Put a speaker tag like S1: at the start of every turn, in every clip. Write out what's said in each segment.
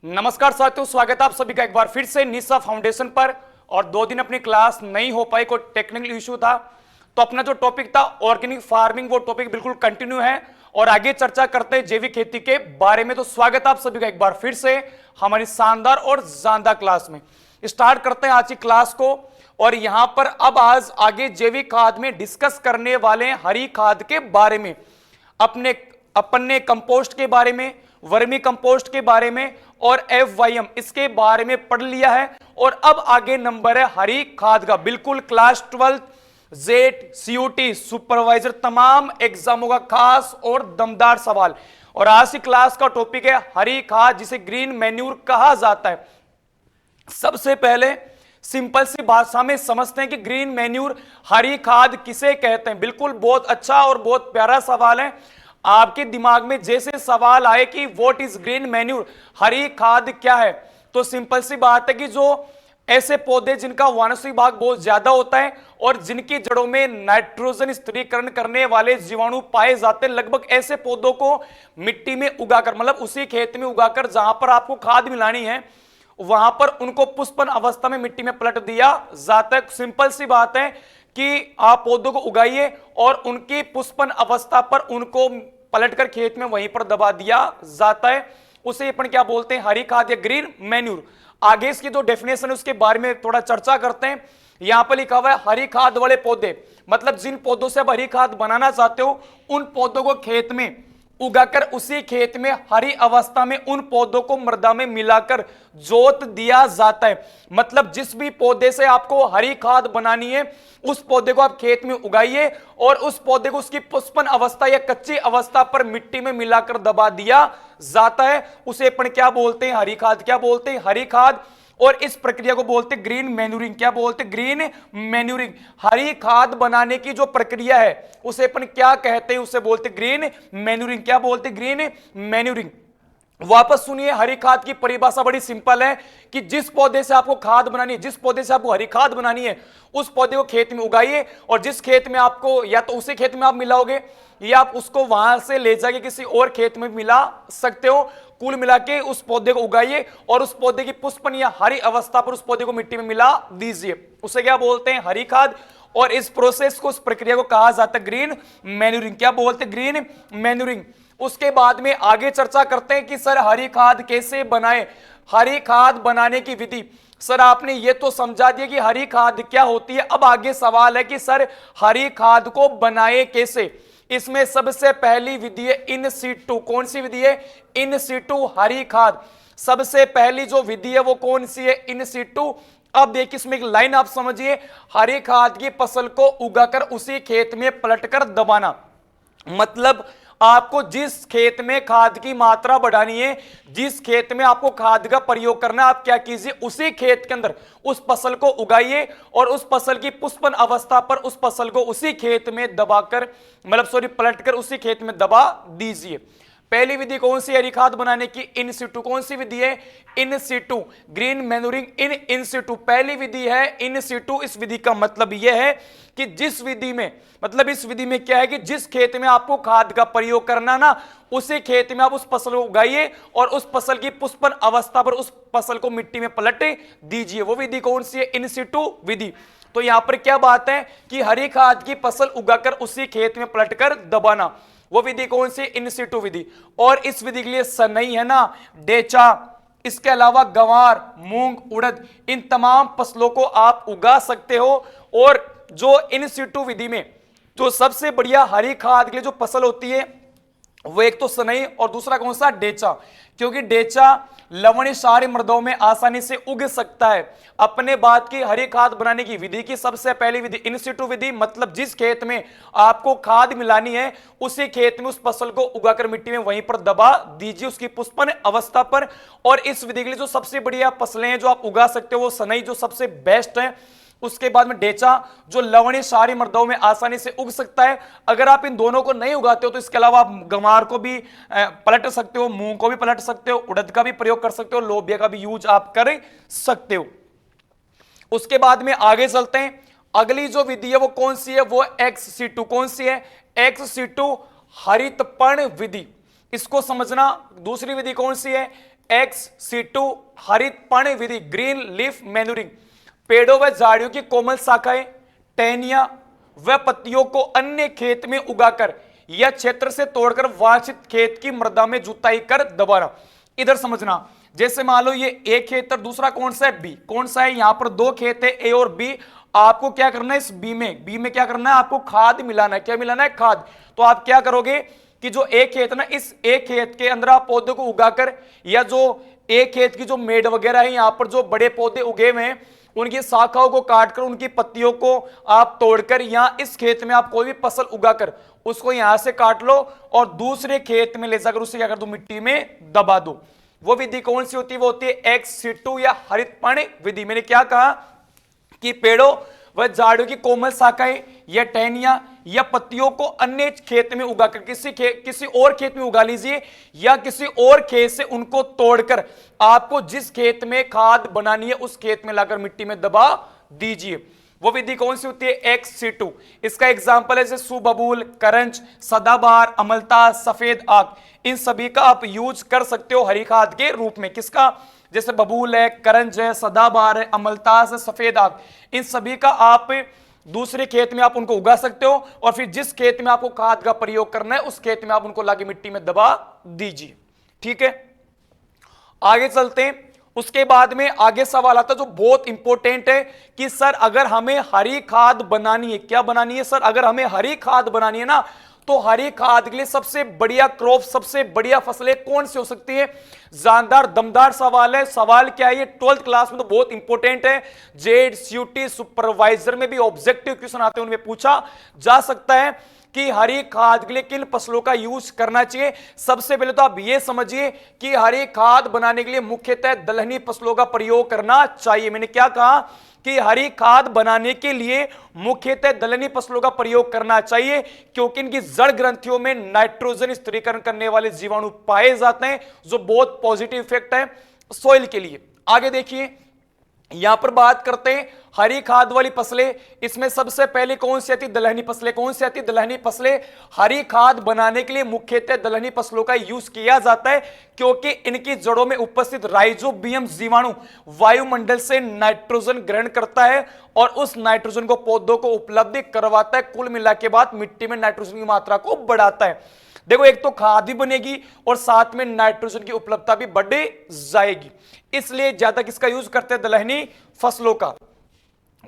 S1: नमस्कार साथियों, स्वागत है आप सभी का एक बार फिर से निशा फाउंडेशन पर। और 2 दिन अपनी क्लास नहीं हो पाई, कोई टेक्निकल इशू था, तो अपना जो टॉपिक था ऑर्गेनिक फार्मिंग, वो टॉपिक बिल्कुल कंटिन्यू है और आगे चर्चा करते हैं जैविक खेती के बारे में। तो स्वागत है आप सभी का एक बार फिर से हमारी शानदार और जानदार क्लास में। स्टार्ट करते हैं आज की क्लास को। और यहां पर अब आज आगे जैविक खाद में डिस्कस करने वाले हैं हरी खाद के बारे में। अपन ने कंपोस्ट के बारे में, वर्मी कंपोस्ट के बारे में और FYM इसके बारे में पढ़ लिया है। और अब आगे नंबर है हरी खाद का। बिल्कुल क्लास 12 जेट CUT सुपरवाइजर तमाम एग्जामों का खास और दमदार सवाल। और आज की क्लास का टॉपिक है हरी खाद, जिसे ग्रीन मैन्यूर कहा जाता है। सबसे पहले सिंपल सी भाषा में समझते हैं कि ग्रीन मैन्यूर, हरी खाद किसे कहते हैं। बिल्कुल बहुत अच्छा और बहुत प्यारा सवाल है। आपके दिमाग में जैसे सवाल आए कि व्हाट इज ग्रीन मैन्यूर, हरी खाद क्या है, तो सिंपल सी बात है कि जो ऐसे पौधे जिनका वानस्पतिक भाग बहुत ज्यादा होता है और जिनकी जड़ों में नाइट्रोजन स्थिरीकरण करने वाले जीवाणु पाए जाते हैं, लगभग ऐसे पौधों को मिट्टी में उगाकर, मतलब उसी खेत में उगाकर जहां पर आपको खाद मिलानी है, वहां पर उनको पुष्पन अवस्था में मिट्टी में पलट दिया जाता है। सिंपल सी बात है कि आप पौधों को उगाइए और उनकी पुष्पन अवस्था पर उनको पलटकर खेत में वहीं पर दबा दिया जाता है। उसे अपन क्या बोलते हैं, हरी खाद या ग्रीन मैन्यूर। आगे इसकी जो डेफिनेशन है उसके बारे में थोड़ा चर्चा करते हैं। यहां पर लिखा हुआ है हरी खाद वाले पौधे, मतलब जिन पौधों से आप हरी खाद बनाना चाहते हो, उन पौधों को खेत में उगाकर उसी खेत में हरी अवस्था में उन पौधों को मृदा में मिलाकर जोत दिया जाता है। मतलब जिस भी पौधे से आपको हरी खाद बनानी है, उस पौधे को आप खेत में उगाइए और उस पौधे को उसकी पुष्पन अवस्था या कच्ची अवस्था पर मिट्टी में मिलाकर दबा दिया जाता है। उसे अपन क्या बोलते हैं, हरी खाद। क्या बोलते हैं, हरी खाद। और इस प्रक्रिया को बोलते हैं ग्रीन मैन्यूरिंग। क्या बोलते हैं, ग्रीन मैन्यूरिंग। हरी खाद बनाने की जो प्रक्रिया है उसे अपन क्या कहते हैं, उसे बोलते हैं ग्रीन मैन्यूरिंग। क्या बोलते हैं, ग्रीन मैन्यूरिंग। वापस सुनिए, हरी खाद की परिभाषा बड़ी सिंपल है कि जिस पौधे से आपको खाद बनानी है, जिस पौधे से आपको हरी खाद बनानी है, उस पौधे को खेत में उगाइए और जिस खेत में आपको, या तो उसी खेत में आप मिलाओगे या आप उसको वहां से ले जाके किसी और खेत में मिला सकते हो। कुल मिला के उस पौधे को उगाइए और उस पौधे की पुष्पन या हरी अवस्था पर उस पौधे को मिट्टी में मिला दीजिए। उसे क्या बोलते हैं, हरी खाद। और इस प्रोसेस को, इस प्रक्रिया को कहा जाता है ग्रीन मैन्यूरिंग। क्या बोलते हैं, ग्रीन मैन्यूरिंग। उसके बाद में आगे चर्चा करते हैं कि सर हरी खाद कैसे बनाएं। हरी खाद बनाने की विधि। सर आपने ये तो समझा दिया कि हरी खाद क्या होती है, अब आगे सवाल है कि सर हरी खाद को बनाए कैसे। इसमें सबसे पहली विधि है इन सीटू। कौन सी विधि है, इन सीटू हरी खाद। सबसे पहली जो विधि है वो कौन सी है, इन सीटू। अब देखिए इसमें एक लाइन आप समझिए, हरी खाद की फसल को उगाकर उसी खेत में पलटकर दबाना। मतलब आपको जिस खेत में खाद की मात्रा बढ़ानी है, जिस खेत में आपको खाद का प्रयोग करना है, आप क्या कीजिए, उसी खेत के अंदर उस फसल को उगाइए और उस फसल की पुष्पन अवस्था पर उस फसल को उसी खेत में दबाकर, पलटकर उसी खेत में दबा दीजिए। पहली विधि कौन सी है हरी खाद बनाने की, इन सीटू। कौन सी विधि है, in situ, green manuring in situ. पहली विधि है इन सीटू। इस विधि का मतलब यह है कि जिस विधि में, मतलब इस विधि में क्या है कि जिस खेत में आपको खाद का प्रयोग करना ना, उसी खेत में आप उस फसल को उगाइए और उस फसल की पुष्पन अवस्था पर उस फसल को मिट्टी में पलट दीजिए। वो विधि कौन सी है, इन सीटू विधि। तो यहां पर क्या बात है कि हरी खाद की फसल उगाकर उसी खेत में पलटकर दबाना, वो विधि कौन सी, इन सीटू विधि। और इस विधि के लिए सनई है ना, डेचा, इसके अलावा गंवार, मूंग, उड़द, इन तमाम फसलों को आप उगा सकते हो। और जो इन सीटू विधि में जो सबसे बढ़िया हरी खाद के लिए जो फसल होती है वो एक तो सनई और दूसरा कौन सा, डेचा। क्योंकि डेचा लवणीय क्षारीय मृदाओं में आसानी से उग सकता है। अपने बात की हरी खाद बनाने की विधि की सबसे पहली विधि इन सीटू विधि। मतलब जिस खेत में आपको खाद मिलानी है, उसी खेत में उस फसल को उगाकर मिट्टी में वहीं पर दबा दीजिए उसकी पुष्पन अवस्था पर। और इस विधि के लिए जो सबसे बढ़िया फसलें हैं जो आप उगा सकते हो वो सनई जो सबसे बेस्ट है। उसके बाद में डेचा जो लवणीय क्षारीय मृदाओं में आसानी से उग सकता है। अगर आप इन दोनों को नहीं उगाते हो तो इसके अलावा आप गंवार को भी पलट सकते हो, मूंग को भी पलट सकते हो, उड़द का भी प्रयोग कर सकते हो, लोबिया का भी यूज आप कर सकते हो। उसके बाद में आगे चलते हैं। अगली जो विधि है वो कौन सी है, वो एक्स सीटू। कौन सी है, एक्स सीटू हरित पर्ण विधि। इसको समझना। दूसरी विधि कौन सी है, XC2 हरित पर्णी विधि, ग्रीन लीफ मैन्यूरिंग, पेड़ों व झाड़ियों की कोमल शाखाएं, टहनियां व पत्तियों को अन्य खेत में उगाकर या क्षेत्र से तोड़कर वांछित खेत की मृदा में जुताई कर दबाना। इधर समझना, जैसे मान लो ये ए खेत और दूसरा कौन सा है, बी। कौन सा है, यहां पर दो खेत है ए और बी। आपको क्या करना है, इस बी में क्या करना है, आपको खाद मिलाना है। क्या मिलाना है, खाद। तो आप क्या करोगे कि जो ए खेत ना, इस ए खेत के अंदर आप पौधे को उगाकर, या जो ए खेत की जो मेड़ वगैरह है, यहां पर जो बड़े पौधे उगे हुए हैं उनकी शाखाओं को काटकर, उनकी पत्तियों को आप तोड़कर, यहां इस खेत में आप कोई भी फसल उगाकर उसको यहां से काट लो और दूसरे खेत में ले जाकर उसे क्या कर दो, मिट्टी में दबा दो। वो विधि कौन सी होती है, वो होती है XC2 या हरित पर्णी विधि। मैंने क्या कहा कि पेड़ों व झाड़ियों की कोमल शाखाएं या टहनियां या पत्तियों को अन्य खेत में उगाकर, किसी और खेत में उगा लीजिए, या किसी और खेत से उनको तोड़कर आपको जिस खेत में खाद बनानी है उस खेत में लाकर मिट्टी में दबा दीजिए। वो विधि कौन सी होती है, XC2। इसका एग्जाम्पल है जैसे सुबबूल, करंज, सदाबहार, अमलतास, सफेद आग, इन सभी का आप यूज कर सकते हो हरी खाद के रूप में। किसका, जैसे बबूल है, करंज है, सदाबहार है, अमलतास है, सफेद आग, इन सभी का आप दूसरे खेत में आप उनको उगा सकते हो और फिर जिस खेत में आपको खाद का प्रयोग करना है उस खेत में आप उनको लाके मिट्टी में दबा दीजिए। ठीक है, आगे चलते हैं। उसके बाद में आगे सवाल आता है जो बहुत इंपॉर्टेंट है कि सर अगर हमें हरी खाद बनानी है, क्या बनानी है सर, अगर हमें हरी खाद बनानी है ना, तो हरी खाद के लिए सबसे बढ़िया क्रॉप, सबसे बढ़िया फसलें कौन सी हो सकती है। जानदार दमदार सवाल है। सवाल क्या है, ये 12th क्लास में तो बहुत इंपॉर्टेंट है। जेड CUT सुपरवाइजर में भी ऑब्जेक्टिव क्वेश्चन आते हैं, उनमें पूछा जा सकता है कि हरी खाद के लिए किन फसलों का यूज करना चाहिए। सबसे पहले तो आप ये समझिए कि हरी खाद बनाने के लिए मुख्यतः दलहनी फसलों का प्रयोग करना चाहिए। मैंने क्या कहा कि हरी खाद बनाने के लिए मुख्यतः दलहनी फसलों का प्रयोग करना चाहिए, क्योंकि इनकी जड़ ग्रंथियों में नाइट्रोजन स्थिरीकरण करने वाले जीवाणु पाए जाते हैं, जो बहुत पॉजिटिव इफेक्ट है सॉइल के लिए। आगे देखिए, यहां पर बात करते हैं हरी खाद वाली फसलें। इसमें सबसे पहले कौन सी आती, दलहनी फसलें। कौन सी आती, दलहनी फसलें। हरी खाद बनाने के लिए मुख्यतः दलहनी फसलों का यूज किया जाता है, क्योंकि इनकी जड़ों में उपस्थित राइजोबियम जीवाणु वायुमंडल से नाइट्रोजन ग्रहण करता है और उस नाइट्रोजन को पौधों को उपलब्ध करवाता है। कुल मिला के बाद मिट्टी में नाइट्रोजन की मात्रा को बढ़ाता है। देखो, एक तो खाद भी बनेगी और साथ में नाइट्रोजन की उपलब्धता भी बढ़ जाएगी, इसलिए ज्यादा किसका यूज करते हैं, दलहनी फसलों का।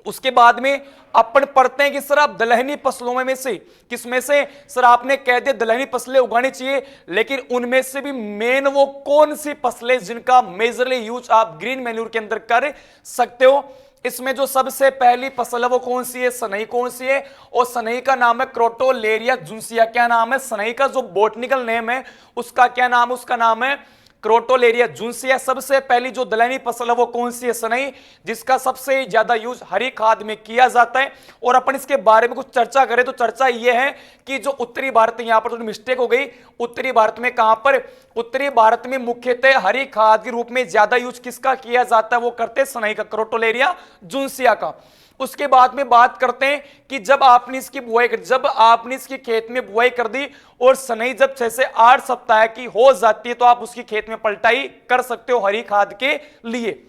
S1: उसके बाद में अपन पढ़ते हैं कि सर आप दलहनी फसलों में से किसमें से, सर आपने कह दिया दलहनी फसलें उगानी चाहिए, लेकिन उनमें से भी मेन वो कौन सी फसलें जिनका मेजरली यूज आप ग्रीन मैन्यूर के अंदर कर सकते हो। इसमें जो सबसे पहली फसल है वो कौन सी है, सनई कौन सी है, और सनई का नाम है क्रोटोलेरिया जुन्सिया। क्या नाम है, सनई का जो बॉटनिकल नेम है उसका क्या नाम है, उसका नाम है क्रोटोलेरिया जुन्सिया। सबसे पहली जो दलहनी फसल है वो कौन सी है, सनई, जिसका सबसे ज्यादा यूज हरी खाद में किया जाता है। और अपन इसके बारे में कुछ चर्चा करें तो चर्चा यह है कि जो उत्तरी भारत, यहां पर थोड़ी मिस्टेक हो गई, उत्तरी भारत में कहां पर, उत्तरी भारत में मुख्यतः हरी खाद के रूप में ज्यादा यूज किसका किया जाता है, वो करते सनई का, क्रोटोलेरिया जुन्सिया का। उसके बाद में बात करते हैं कि जब आपने इसकी बुआई कर, जब आपने इसकी खेत में बुआई कर दी और सनई जब 6 से 8 सप्ताह की हो जाती है तो आप उसकी खेत में पलटाई कर सकते हो हरी खाद के लिए।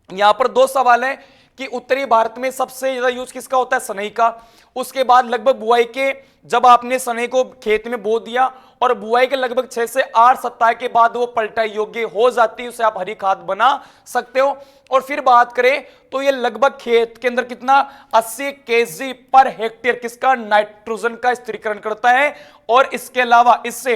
S1: यहां पर दो सवाल है कि उत्तरी भारत में सबसे ज्यादा यूज किसका होता है, सनई का। उसके बाद लगभग बुआई के, जब आपने सनई को खेत में बो दिया और बुआई के लगभग 6 से 8 सप्ताह के बाद वो पलटाई योग्य हो जाती है, उसे आप हरी खाद बना सकते हो। और फिर बात करें तो ये लगभग खेत के अंदर कितना, 80 kg पर हेक्टेयर किसका, नाइट्रोजन का स्थिरीकरण करता है। और इसके अलावा इससे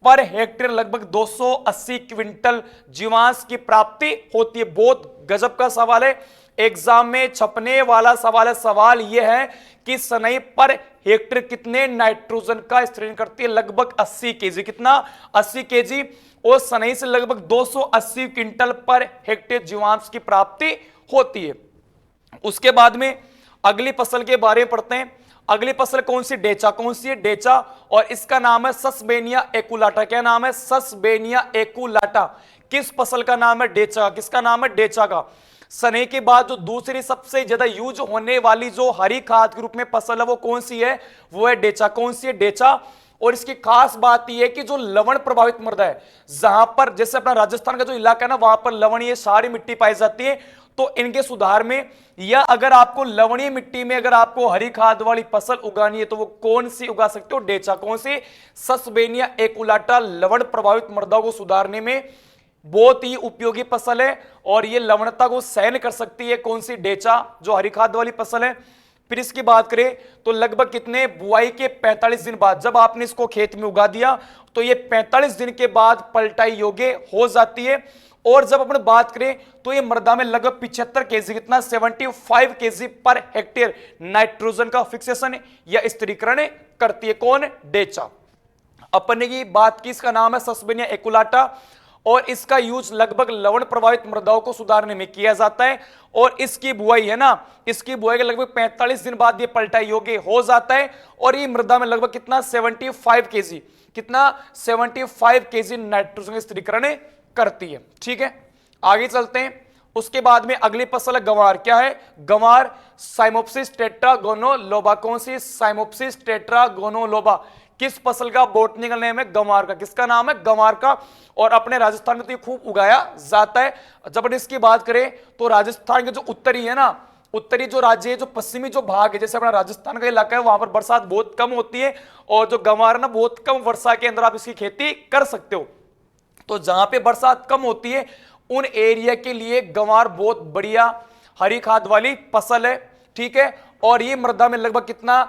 S1: पर हेक्टेयर लगभग 280 क्विंटल जीवांश की प्राप्ति होती है। बहुत गजब का सवाल है, एग्जाम में छपने वाला सवाल है। सवाल यह है कि सनई पर हेक्टेयर कितने नाइट्रोजन का स्थिरीकरण करती है, लगभग 80 kg। कितना, 80 kg। और सनई से लगभग 280 क्विंटल पर हेक्टेयर जीवांश की प्राप्ति होती है। उसके बाद में अगली फसल के बारे में पढ़ते हैं। अगली फसल कौन सी, डेचा। कौन सी है, डेचा, और इसका नाम है सस्बेनिया एकुलाटा। क्या नाम है, सस्बेनिया एकुलाटा। किस फसल का नाम है, डेचा। किसका नाम है, डेचा का। सनई के बाद जो दूसरी सबसे ज्यादा यूज होने वाली जो हरी खाद के रूप में फसल है वो कौन सी है, वो है डेचा। कौन सी है, डेचा। और इसकी खास बात यह है कि जो लवण प्रभावित मृदा है, जहां पर जैसे अपना राजस्थान का जो इलाका है ना, वहां पर लवणीय सारी मिट्टी पाई जाती है, तो इनके सुधार में, या अगर आपको लवणीय मिट्टी में अगर आपको हरी खाद वाली फसल उगानी है तो वो कौन सी उगा सकते हो? डेचा। कौन सी? सस्पेनिया एकुलाटा लवण प्रभावित मृदाओं को सुधारने में बहुत ही उपयोगी फसल है और ये लवणता को सहन कर सकती है। कौन सी? डेचा, जो हरी खाद वाली फसल है। फिर इसकी बात करें तो लगभग कितने? बुआई के 45 दिन बाद जब आपने इसको खेत में उगा दिया तो ये 45 दिन के बाद पलटाई योग्य हो जाती है। और जब अपन बात करें तो ये मृदा में लगभग 75 केजी, कितना? 75 केजी पर हेक्टेयर नाइट्रोजन का फिक्सेशन या स्थिरीकरण करती है। कौन? डेचा। अपन की बात की, इसका नाम है सस्पेनिया एकुलाटा और इसका यूज लगभग लवण प्रभावित मृदाओं को सुधारने में किया जाता है। और इसकी बुआई है ना, इसकी बुआई के लगभग 45 दिन बाद ये पलटाई योग्य हो जाता है और ये मृदा में लगभग कितना? 75 केजी, कितना? 75 केजी नाइट्रोजन का स्थिरीकरण करती है। ठीक है, आगे चलते हैं। उसके बाद में अगली फसल है गंवार। क्या है? गंवार साइमोप्सिस टेट्रागोनोलोबा। कौन सी? साइमोप्सिस टेट्रागोनोलोबा। किस फसल का बॉटनिकल नेम है? गंवार का। किसका नाम है? गंवार का। और अपने राजस्थान में तो ये खूब उगाया जाता है। जब हम इसकी बात करें तो राजस्थान के जो उत्तरी है ना, उत्तरी जो राज्य है, जो पश्चिमी जो भाग है, जैसे अपना राजस्थान का इलाका है, वहां पर बरसात बहुत कम होती है और जो गंवार है ना, बहुत कम वर्षा के अंदर आप इसकी खेती कर सकते हो। तो जहां पे बरसात कम होती है उन एरिया के लिए गंवार बहुत बढ़िया हरी खाद वाली फसल है। ठीक है, और ये मृदा में लगभग कितना?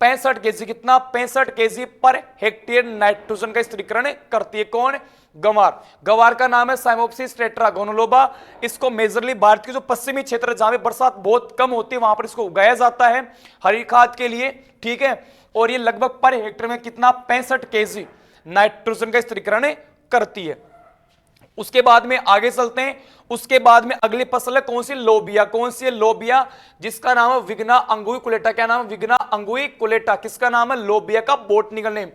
S1: 65 केजी, कितना? 65 केजी पर हेक्टेयर नाइट्रोजन का स्थिरीकरण करती है। कौन? गंवार। गंवार का नाम है साइमोप्सिस टेट्रागोनोलोबा। इसको मेजरली भारत के जो पश्चिमी क्षेत्र है, जहां पे बरसात बहुत कम होती है, वहां पर इसको उगाया जाता है हरी खाद के लिए। ठीक है, और ये लगभग पर हेक्टेयर में कितना? 65 केजी नाइट्रोजन का स्थिरीकरण करती है। उसके बाद में आगे चलते हैं। उसके बाद में अगली फसल है कौन सी? लोबिया। कौन सी है? लोबिया, जिसका नाम है विग्ना अंगुइकुलेटा। क्या नाम है? विग्ना अंगुइकुलेटा। किसका नाम है? लोबिया का बॉटनिकल नेम।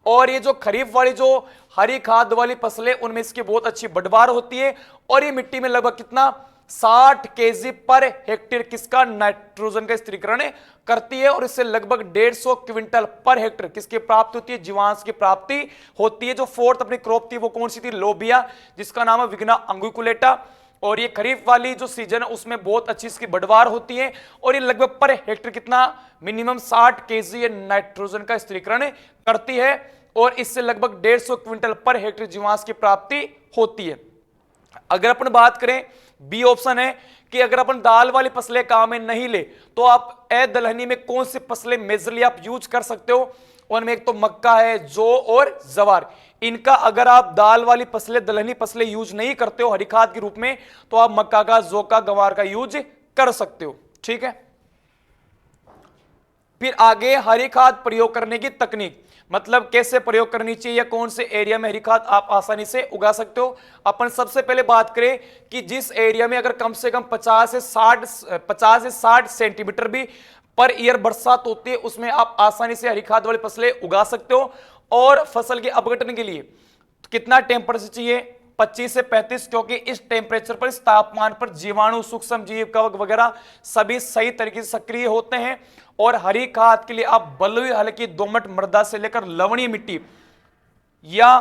S1: और ये जो खरीफ वाली जो हरी खाद वाली फसलें, उनमें इसकी बहुत अच्छी बढ़वार होती है और ये मिट्टी में लगभग कितना? 60 केजी पर हेक्टेयर किसका? नाइट्रोजन का स्थिरीकरण करती है और इससे लगभग 150 क्विंटल पर हेक्टेयर किसकी प्राप्ति होती है? जीवांश की प्राप्ति होती है। जो फोर्थ अपनी क्रॉप थी वो कौन सी थी? लोबिया, जिसका नाम है विग्ना अंगुइकुलेटा। और ये खरीफ वाली जो सीजन है उसमें बहुत अच्छी इसकी बढ़वार होती है और ये लगभग पर हेक्टेयर कितना? मिनिमम 60 केजी नाइट्रोजन का स्थिरीकरण करती है और इससे लगभग 150 क्विंटल पर हेक्टेयर जीवांश की प्राप्ति होती है। अगर अपन बात करें, बी ऑप्शन है कि अगर अपन दाल वाली फसलें काम में नहीं ले तो आप ए दलहनी में कौन सी फसलें मेजरली आप यूज कर सकते हो? उनमें एक तो मक्का है, जौ और जवार। इनका अगर आप दाल वाली फसलें, दलहनी फसलें यूज नहीं करते हो हरी खाद के रूप में, तो आप मक्का का, जौ का, गवार का यूज कर सकते हो। ठीक है, फिर आगे हरी खाद प्रयोग करने की तकनीक, मतलब कैसे प्रयोग करनी चाहिए या कौन से एरिया में हरी खाद आप आसानी से उगा सकते हो। अपन सबसे पहले बात करें कि जिस एरिया में अगर कम से कम 50 से 60 सेंटीमीटर भी पर ईयर बरसात होती है, उसमें आप आसानी से हरी खाद वाली फसलें उगा सकते हो। और फसल के अपघटन के लिए कितना टेम्परेचर चाहिए? 25 से 35, क्योंकि इस टेम्परेचर पर, इस तापमान पर जीवाणु, सूक्ष्म जीव, कवक वगैरह सभी सही तरीके से सक्रिय होते हैं। और हरी खाद के लिए आप बलुई, हल्की दोमट मृदा से लेकर लवणीय मिट्टी या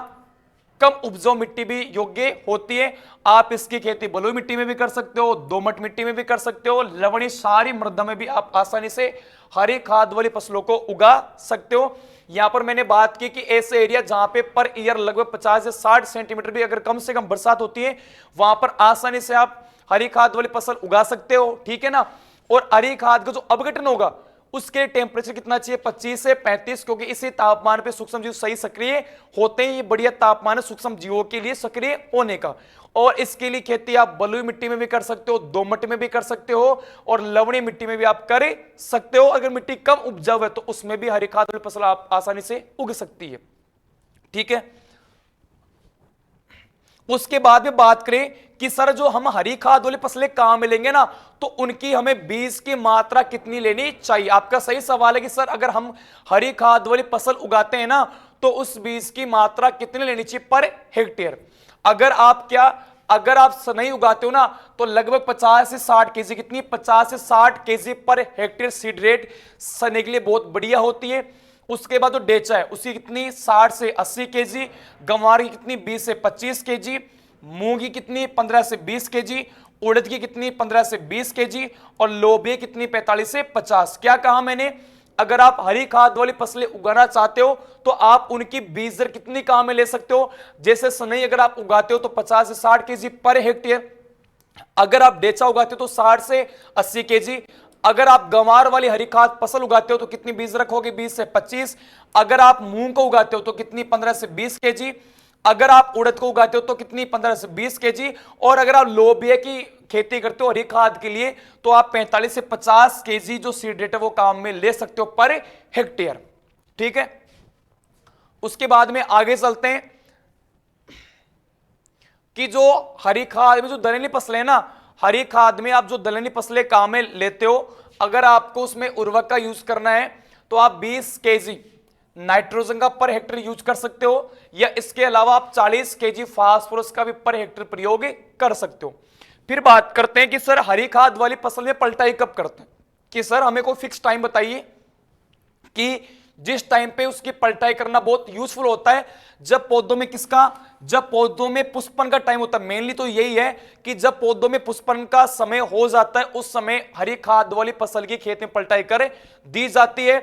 S1: कम उपजाऊ मिट्टी भी योग्य होती है। आप इसकी खेती बलुई मिट्टी में भी कर सकते हो, दोमट मिट्टी में भी कर सकते हो, लवणीय सारी मृदा में भी आप आसानी से हरी खाद वाली फसलों को उगा सकते हो। यहां पर मैंने बात की कि ऐसे एरिया जहां पे पर ईयर लगभग 50 से 60 सेंटीमीटर भी अगर कम से कम बरसात होती है, वहां पर आसानी से आप हरी खाद वाली फसल उगा सकते हो। ठीक है ना। और हरी खाद का जो अपघटन होगा उसके टेम्परेचर कितना चाहिए? 25 से 35, क्योंकि इसी तापमान पे सूक्ष्म जीव सही सक्रिय होते हैं। ये बढ़िया तापमान है सूक्ष्म जीवों के लिए सक्रिय होने का। और इसके लिए खेती आप बलुई मिट्टी में भी कर सकते हो, दोमट में भी कर सकते हो और लवणीय मिट्टी में भी आप कर सकते हो। अगर मिट्टी कम उपजाऊ है तो उसमें भी हरी खाद वाली फसल आप आसानी से उग सकती है। ठीक है, उसके बाद में बात करें कि सर जो हम हरी खाद वाली फसलें कहां मिलेंगे ना, तो उनकी हमें बीज की मात्रा कितनी लेनी चाहिए। आपका सही सवाल है कि सर अगर हम हरी खाद वाली फसल उगाते हैं ना तो उस बीज की मात्रा कितनी लेनी चाहिए पर हेक्टेयर। अगर आप नहीं उगाते हो ना तो लगभग 50 से 60 केजी, कितनी? 50 से 60 KG per hectare seed rate सने के लिए बहुत बढ़िया होती है। उसके बाद जो डेचा है उसकी कितनी 60 से 80 केजी, गंवार की कितनी 20 से 25 केजी, मूंग की कितनी 15 से 20 केजी, उड़द की कितनी 15 से 20 केजी और लोबिया कितनी 45 से 50। क्या कहा मैंने, अगर आप हरी खाद वाली फसलें उगाना चाहते हो तो आप उनकी बीज दर कितनी कहां में ले सकते हो। जैसे सनई अगर आप उगाते हो तो 50 से 60 केजी पर हेक्टेयर, अगर आप डेचा उगाते हो तो 60 से 80 केजी, अगर आप गंवार वाली हरी खाद फसल उगाते हो तो कितनी बीज रखोगे 20 से 25, अगर आप मूंग को उगाते हो तो कितनी 15 से 20 केजी, अगर आप उड़द को उगाते हो तो कितनी 15 से 20 केजी, और अगर आप लोबिया की खेती करते हो हरी खाद के लिए तो आप 45 से 50 केजी जो सीड रेट है वो काम में ले सकते हो पर हेक्टेयर। ठीक है, उसके बाद में आगे चलते हैं कि जो हरी खाद में जो दलहनी फसलें है ना, हरी खाद में आप जो दलहनी फसलें काम में लेते हो, अगर आपको उसमें उर्वरक का यूज करना है तो आप 20 केजी नाइट्रोजन का पर हेक्टेयर यूज कर सकते हो, या इसके अलावा आप 40 केजी फास्फोरस का भी पर हेक्टेयर प्रयोग कर सकते हो। फिर बात करते हैं कि सर हरी खाद वाली फसल में पलटाई कब करते हैं, कि सर हमें कोई फिक्स टाइम बताइए कि जिस टाइम पे उसकी पलटाई करना बहुत यूजफुल होता है। जब पौधों में किसका, जब पौधों में पुष्पन का टाइम होता है, मेनली तो यही है कि जब पौधों में पुष्पन का समय हो जाता है उस समय हरी खाद वाली फसल की खेत में पलटाई कर दी जाती है।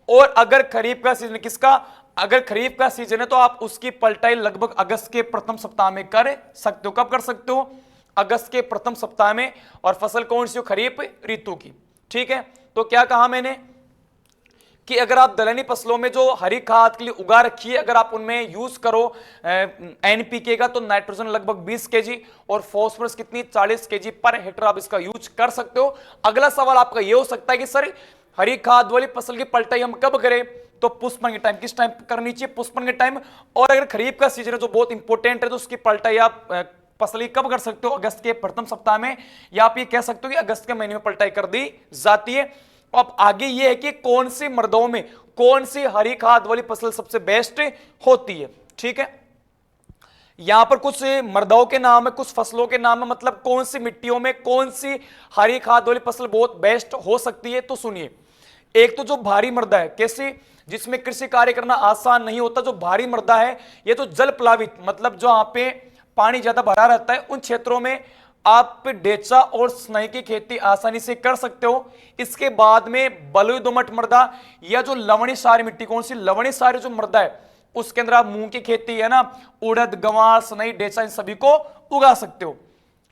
S1: और अगर खरीफ का सीजन किसका, अगर खरीफ का सीजन है तो आप उसकी पलटाई लगभग अगस्त के प्रथम सप्ताह में कर सकते हो। कब कर सकते हो, अगस्त के प्रथम सप्ताह में। और फसल कौन सी हो, खरीफ ऋतु की। ठीक है, तो क्या कहा मैंने कि अगर आप दलहनी फसलों में जो हरी खाद के लिए उगा रखी है अगर आप उनमें यूज करो एनपीके का तो नाइट्रोजन लगभग 20 केजी और फास्फोरस कितनी 40 केजी पर हेक्टेयर आप इसका यूज कर सकते हो। अगला सवाल आपका यह हो सकता है कि सर हरी खाद वाली फसल की पलटाई हम कब करें, तो पुष्पन के टाइम। किस टाइम करनी चाहिए, पुष्पन के टाइम। और अगर खरीफ का सीजन है जो बहुत इंपॉर्टेंट है तो उसकी पलटाई आप फसल की कब कर सकते हो, अगस्त के प्रथम सप्ताह में, या आप ये कह सकते हो कि अगस्त के महीने में पलटाई कर दी जाती है। अब आगे ये है कि कौन सी मृदाओं में कौन सी हरी खाद वाली फसल सबसे बेस्ट होती है। ठीक है, यहां पर कुछ मृदाओं के नाम है, कुछ फसलों के नाम है, मतलब कौन सी मिट्टियों में कौन सी हरी खाद वाली फसल बहुत बेस्ट हो सकती है। तो सुनिए, एक तो जो भारी मृदा है, कैसी, जिसमें कृषि कार्य करना आसान नहीं होता, जो भारी मृदा है ये तो जल प्लावित, मतलब जो यहाँ पे पानी ज्यादा भरा रहता है उन क्षेत्रों में आप डेचा और स्नई की खेती आसानी से कर सकते हो। इसके बाद में बलुई दोमट मृदा या जो लवणीय सारी मिट्टी, कौन सी, लवणीय सारी जो मृदा है उसके अंदर आप मूंग की खेती है ना, उड़द गंवार स्नई डेचा इन सभी को उगा सकते हो।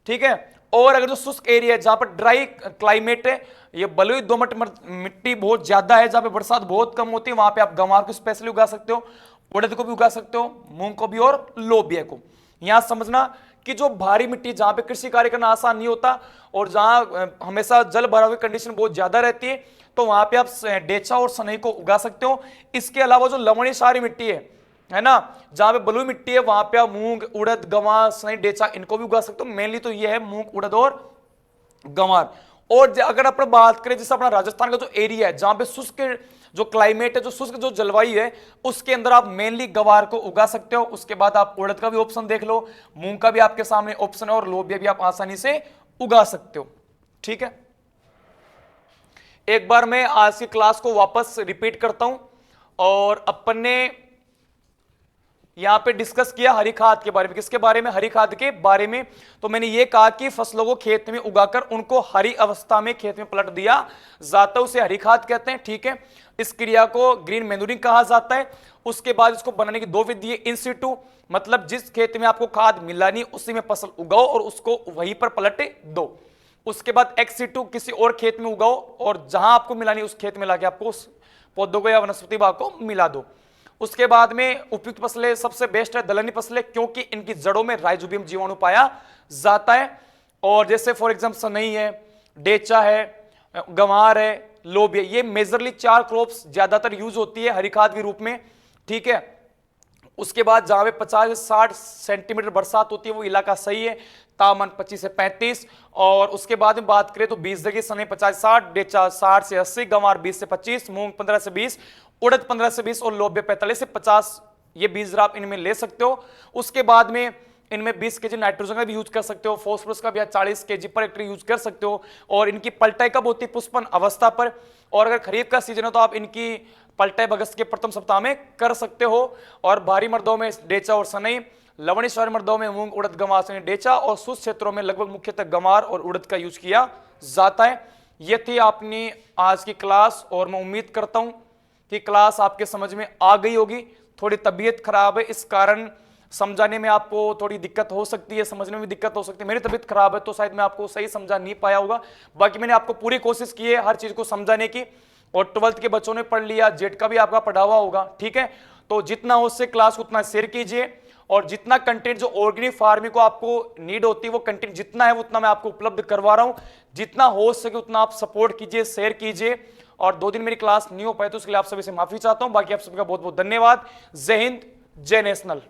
S1: ठीक है, और अगर जो शुष्क एरिया है जहां पर ड्राई क्लाइमेट है, ये बलुई दोमट मिट्टी बहुत ज्यादा है जहां पे बरसात बहुत कम होती है, वहां पे आप गंवार को स्पेशली उगा सकते हो, उड़द को भी उगा सकते हो, मूंग को भी और लोबिया को। यहां समझना कि जो भारी मिट्टी जहां पे कृषि कार्य करना आसान नहीं होता और जहां हमेशा जल भराव की कंडीशन बहुत ज्यादा रहती है तो वहां पे आप डेचा और सनई को उगा सकते हो। इसके अलावा जो लवणीय सारी मिट्टी है ना, जहां पे बलुई मिट्टी है वहां पे आप मूंग उड़द गंवार सनई डेचा इनको भी उगा सकते हो। मेनली तो ये है मूंग उड़द और गंवार। और अगर अपन बात करें जैसे अपना राजस्थान का जो एरिया है जहां पे शुष्क जो क्लाइमेट है, जो शुष्क जो जलवायु है, उसके अंदर आप मेनली गंवार को उगा सकते हो। उसके बाद आप उड़द का भी ऑप्शन देख लो, मूंग का भी आपके सामने ऑप्शन है और लोबिया भी आप आसानी से उगा सकते हो। ठीक है, एक बार मैं आज की क्लास को वापस रिपीट करता हूं और अपन ने यहां पे डिस्कस किया हरी खाद के बारे में। किसके बारे में, हरी खाद के बारे में। तो मैंने ये कहा कि फसलों को खेत में उगाकर उनको हरी अवस्था में खेत में पलट दिया जाता है, उसे हरी खाद कहते हैं। ठीक है, इस क्रिया को ग्रीन मैन्यूरिंग कहा जाता है। उसके बाद इसको बनाने की दो विधि है, इन सिटू, मतलब जिस खेत में आपको खाद मिलानी उसी में फसल उगाओ और उसको वहीं पर पलट दो। उसके बाद एक्स सिटू, किसी और खेत में उगाओ और जहां आपको मिलानी उस खेत में लाके आपको उस पौधों को या वनस्पति भाग को मिला दो। उसके बाद में उपयुक्त फसलें सबसे बेस्ट है दलहनी फसलें, क्योंकि इनकी जड़ों में राइजोबियम जीवाणु पाया जाता है। और जैसे फॉर एग्जाम्पल सनई है, डेचा है, गंवार है, लोबिया, ये मेजरली 4 क्रॉप्स ज्यादातर यूज होती है हरी खाद के रूप में। ठीक है, उसके बाद जहां पे 50 से 60 सेंटीमीटर बरसात होती है वो इलाका सही है, तापमान 25 से 35। और उसके बाद में बात करें तो बीज दर सनई 50 से 60, डेचा 60 से 80, गंवार 20 से 25, मूंग 15 से 20, उड़द 15 से 20 और लोबिया 45 से 50, ये बीज दर आप इनमें ले सकते हो। उसके बाद में इनमें 20 केजी नाइट्रोजन का भी यूज कर सकते हो, फास्फोरस का भी 40 केजी पर हेक्टेयर यूज कर सकते हो। और इनकी पलटाई कब होती है, पुष्पन अवस्था पर। और अगर खरीफ का सीजन है तो आप इनकी पलटे अगस्त के प्रथम सप्ताह में कर सकते हो। और भारी मर्दों में डेचा और सनई, लवणेश्वरी मर्दों में मूंग, उड़द, गंवार, सनई, डेचा, और शुष्क क्षेत्रों में लगभग मुख्यतः गंवार और उड़द का यूज किया जाता है। ये थी अपनी आज की क्लास, और मैं उम्मीद करता हूं कि क्लास आपके समझ में आ गई होगी। थोड़ी तबीयत खराब है, इस कारण समझाने में आपको थोड़ी दिक्कत हो सकती है, समझने में भी दिक्कत हो सकती है। मेरी तबीयत खराब है तो शायद मैं आपको सही समझा नहीं पाया होगा। बाकी मैंने आपको पूरी कोशिश की है हर चीज को समझाने की, और 12th के बच्चों ने पढ़ लिया, जेड का भी आपका पढ़ा हुआ होगा, ठीक है। तो जितना हो उससे क्लास उतना शेयर कीजिए, और जितना कंटेंट जो ऑर्गेनिक फार्मिंग को आपको नीड होती है वो कंटेंट जितना है उतना मैं आपको उपलब्ध करवा रहा हूं। जितना हो सके उतना आप सपोर्ट कीजिए, शेयर कीजिए। और 2 दिन मेरी क्लास नहीं हो पाई तो उसके लिए आप सभी से माफी चाहता हूं। बाकी आप सभी का बहुत बहुत धन्यवाद। जय हिंद, जय नेशनल।